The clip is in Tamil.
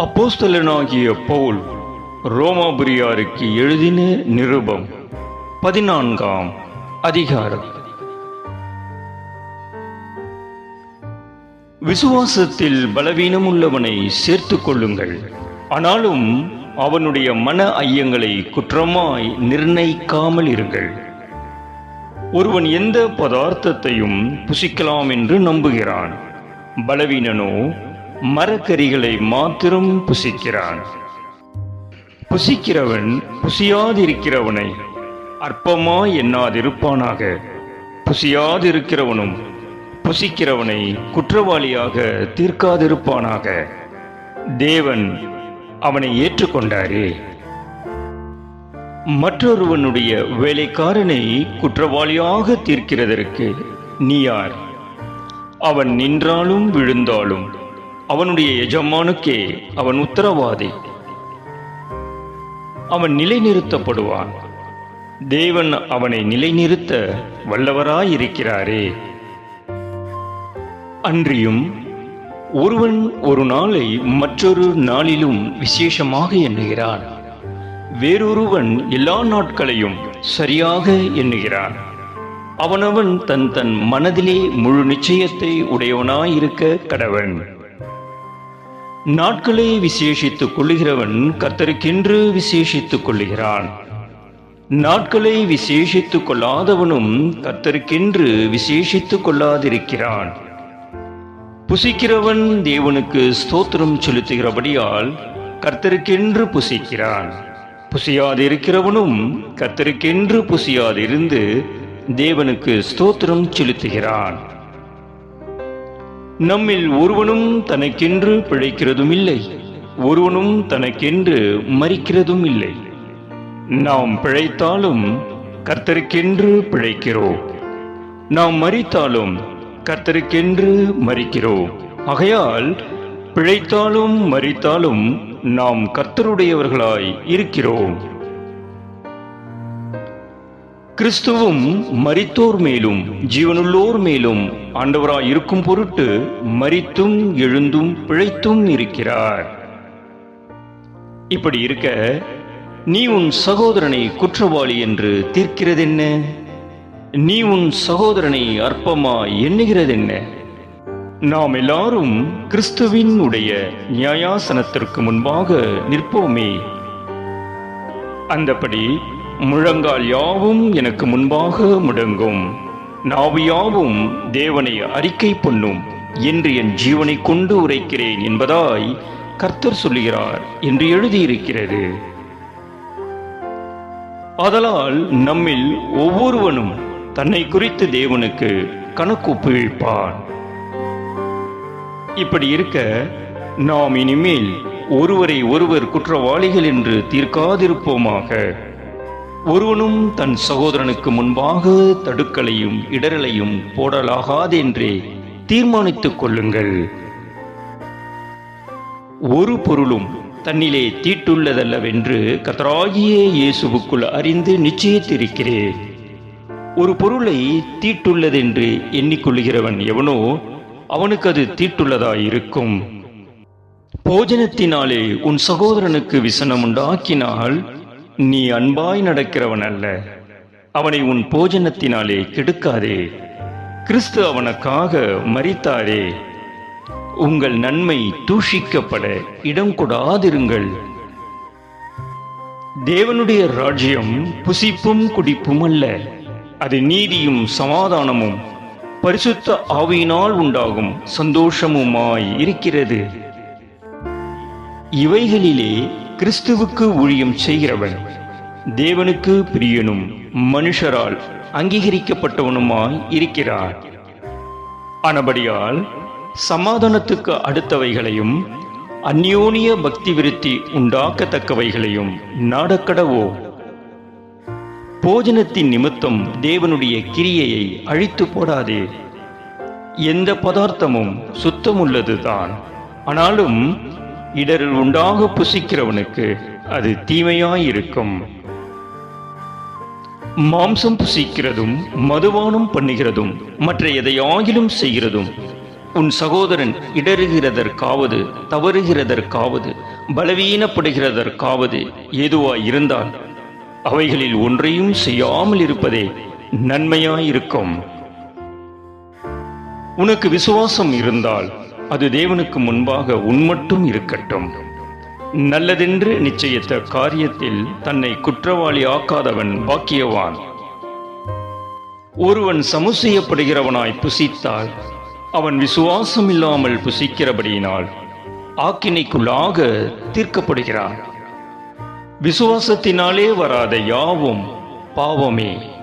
அப்போஸ்தலனாகிய பவுல் ரோமாபுரியாருக்கு எழுதின நிருபம் 14ஆம் அதிகாரம். விசுவாசத்தில் பலவீனமுள்ளவனை சேர்த்து கொள்ளுங்கள், ஆனாலும் அவனுடைய மன ஐயங்களை குற்றமாய் நிர்ணயிக்காமல் இருங்கள். ஒருவன் எந்த பதார்த்தத்தையும் புசிக்கலாம் என்று நம்புகிறான், பலவீனனோ மரக்கரிகளை மாத்திரம் புசிக்கிறான். புசிக்கிறவன் புசியாதிருக்கிறவனை அற்பமாய் எண்ணாதிருப்பானாக. புசியாதிருக்கிறவனும் புசிக்கிறவனை குற்றவாளியாக தீர்க்காதிருப்பானாக. தேவன் அவனை ஏற்றுக்கொண்டாரே. மற்றொருவனுடைய வேலைக்காரனை குற்றவாளியாக தீர்க்கிறதற்கு நீ யார்? அவன் நின்றாலும் விழுந்தாலும் அவனுடைய எஜமானுக்கே அவன் உத்தரவாதி. அவன் நிலைநிறுத்தப்படுவான். தேவன் அவனை நிலைநிறுத்த வல்லவராயிருக்கிறாரே. அன்றியும் ஒருவன் ஒரு நாளை மற்றொரு நாளிலும் விசேஷமாக எண்ணுகிறான், வேறொருவன் எல்லா நாட்களையும் சரியாக எண்ணுகிறான். அவனவன் தன் தன் மனதிலே முழு நிச்சயத்தை உடையவனாயிருக்க கடவன். நாட்களை விசேஷித்துக் கொள்ளுகிறவன் கர்த்தருக்கென்று விசேஷித்துக் கொள்ளுகிறான். நாட்களை விசேஷித்துக் கொள்ளாதவனும் கர்த்தருக்கென்று விசேஷித்துக் கொள்ளாதிருக்கிறான். புசிக்கிறவன் தேவனுக்கு ஸ்தோத்திரம் செலுத்துகிறபடியால் கர்த்தருக்கென்று புசிக்கிறான். புசியாதிருக்கிறவனும் கர்த்தருக்கென்று புசியாதிருந்து தேவனுக்கு ஸ்தோத்திரம் செலுத்துகிறான். நம்மில் ஒருவனும் தனக்கென்று பிழைக்கிறதும் இல்லை, ஒருவனும் தனக்கென்று மரிக்கிறதும் இல்லை. நாம் பிழைத்தாலும் கர்த்தருக்கென்று பிழைக்கிறோம், நாம் மரித்தாலும் கர்த்தருக்கென்று மரிக்கிறோம். ஆகையால் பிழைத்தாலும் மரித்தாலும் நாம் கர்த்தருடையவர்களாய் இருக்கிறோம். கிறிஸ்துவும் மரித்தோர் மேலும் ஜீவனுள்ளோர் மேலும் ஆண்டவராய் இருக்கும் பொருட்டு மரித்தும் எழுந்தும் பிழைத்தும் இருக்கிறார். இப்படி இருக்க நீ உன் சகோதரனை குற்றவாளி என்று தீர்க்கிறதென்ன? நீ உன் சகோதரனை அற்பமாய் எண்ணுகிறதென்ன? நாம் எல்லாரும் கிறிஸ்துவின் உடைய நியாயாசனத்திற்கு முன்பாக நிற்போமே. அந்தபடி முழங்கால் யாவும் எனக்கு முன்பாக முடங்கும், நாவு யாவும் தேவனை அறிக்கை பண்ணும் என்று என் ஜீவனை கொண்டு உரைக்கிறேன் என்பதாய் கர்த்தர் சொல்லுகிறார் என்று எழுதியிருக்கிறது. ஆதலால் நம்மில் ஒவ்வொருவனும் தன்னை குறித்து தேவனுக்கு கணக்கு ஒப்புவிப்பான். இப்படி இருக்க நாம் இனிமேல் ஒருவரை ஒருவர் குற்றவாளிகள் என்று தீர்க்காதிருப்போமாக. ஒருவனும் தன் சகோதரனுக்கு முன்பாக தடுக்கலையும் இடரலையும் போடலாகாதென்றே தீர்மானித்துக் கொள்ளுங்கள். ஒரு பொருளும் தன்னிலே தீட்டுள்ளதல்லவென்று கர்த்தராகிய இயேசுவுக்குள் அறிந்து நிச்சயித்திருக்கிறேன். ஒரு பொருளை தீட்டுள்ளதென்று எண்ணிக்கொள்ளுகிறவன் எவனோ அவனுக்கு அது தீட்டுள்ளதாயிருக்கும். போஜனத்தினாலே உன் சகோதரனுக்கு விசனம் உண்டாக்கினால் நீ அன்பாய் நடக்கிறவன் அல்ல. அவனை உன் போஜனத்தினாலே கெடுக்காதே. கிறிஸ்து அவனுக்காக மரித்தாரே. உங்கள் நன்மை தூஷிக்கப்பட இடம் கொடாதிருங்கள். தேவனுடைய ராஜ்யம் புசிப்பும் குடிப்பும் அல்ல, அது நீதியும் சமாதானமும் பரிசுத்த ஆவியினால் உண்டாகும் சந்தோஷமுமாய் இருக்கிறது. இவைகளிலே கிறிஸ்துவுக்கு ஊழியம் செய்கிறவன் தேவனுக்கு பிரியனும் மனுஷரால் அங்கீகரிக்கப்பட்டவனுமாய் இருக்கிறார். ஆனபடியால் சமாதானத்துக்கு அடுத்தவைகளையும் அந்யோன்ய பக்தி விருத்தி உண்டாக்கத்தக்கவைகளையும் நாடக்கடவோ. போஜனத்தின் நிமித்தம் தேவனுடைய கிரியையை அழித்து போடாதே. எந்த பதார்த்தமும் சுத்தமுள்ளதுதான், ஆனாலும் இடரில் உண்டாக புசிக்கிறவனுக்கு அது தீமையாயிருக்கும். மாம்சம் புசிக்கிறதும் மதுபானம் பண்ணுகிறதும் மற்ற எதையாகிலும் செய்கிறதும் உன் சகோதரன் இடறுகிறதற்காவது, தவறுகிறதற்காவது, பலவீனப்படுகிறதற்காவது ஏதுவாயிருந்தால் அவைகளில் ஒன்றையும் செய்யாமல் இருப்பதே நன்மையாயிருக்கும். உனக்கு விசுவாசம் இருந்தால் அது தேவனுக்கு முன்பாக உன்மட்டும் இருக்கட்டும். நல்லதென்று நிச்சயித்த காரியத்தில் தன்னை குற்றவாளி ஆக்காதவன் பாக்கியவான். ஒருவன் சமுசெய்யப்படுகிறவனாய் புசித்தால் அவன் விசுவாசம் இல்லாமல் புசிக்கிறபடியினால் ஆக்கினைக்குள்ளாக தீர்க்கப்படுகிறான். விசுவாசத்தினாலே வராத யாவும் பாவமே.